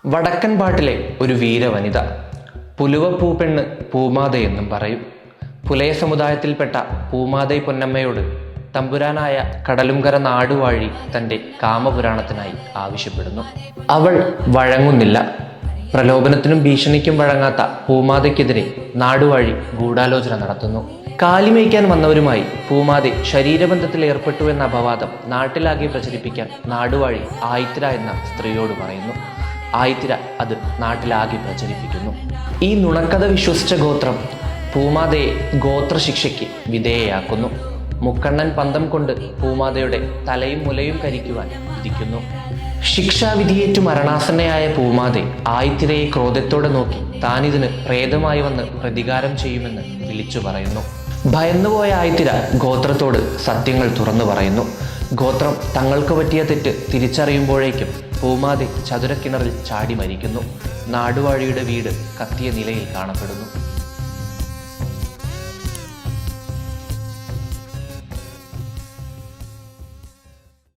വടക്കൻ പാട്ടിലെ ഒരു വീരവനിത, പുലുവപ്പൂപ്പെണ്ണ് പൂമാതയെന്നും പറയും. പുലയ സമുദായത്തിൽപ്പെട്ട പൂമാതൈ പൊന്നമ്മയോട് തമ്പുരാനായ കടലുംകര നാടുവാഴി തൻ്റെ കാമപുരാണത്തിനായി ആവശ്യപ്പെടുന്നു. അവൾ വഴങ്ങുന്നില്ല. പ്രലോഭനത്തിനും ഭീഷണിക്കും വഴങ്ങാത്ത പൂമാതയ്ക്കെതിരെ നാടുവാഴി ഗൂഢാലോചന നടത്തുന്നു. കാലിമേയ്ക്കാൻ വന്നവരുമായി പൂമാതെ ശരീരബന്ധത്തിൽ ഏർപ്പെട്ടു എന്ന അപവാദം നാട്ടിലാകെ പ്രചരിപ്പിക്കാൻ നാടുവാഴി ആയിത്തിര എന്ന സ്ത്രീയോട് പറയുന്നു. ആയിത്തിര അത് നാട്ടിലാകെ പ്രചരിപ്പിക്കുന്നു. ഈ നുണക്കഥ വിശ്വസിച്ച ഗോത്രം പൂമാതയെ ഗോത്രശിക്ഷയ്ക്ക് വിധേയയാക്കുന്നു. മുക്കണ്ണൻ പന്തം കൊണ്ട് പൂമാതയുടെ തലയും മുലയും കരിക്കുവാൻ വിധിക്കുന്നു. ശിക്ഷാവിധിയേറ്റു മരണാസന്നയായ പൂമാതെ ആയിത്തിരയെ ക്രോധത്തോടെ നോക്കി താനിതിന് പ്രേതമായി വന്ന് പ്രതികാരം ചെയ്യുമെന്ന് വിളിച്ചു പറയുന്നു. ഭയന്നുപോയ ആയിത്തിര ഗോത്രത്തോട് സത്യങ്ങൾ തുറന്നു പറയുന്നു. ഗോത്രം തങ്ങൾക്ക് പറ്റിയ തെറ്റ് തിരിച്ചറിയുമ്പോഴേക്കും പൂമാതെ ചതുരക്കിണറിൽ ചാടി മരിക്കുന്നു. നാടുവാഴിയുടെ വീട് കത്തിയ നിലയിൽ കാണപ്പെടുന്നു.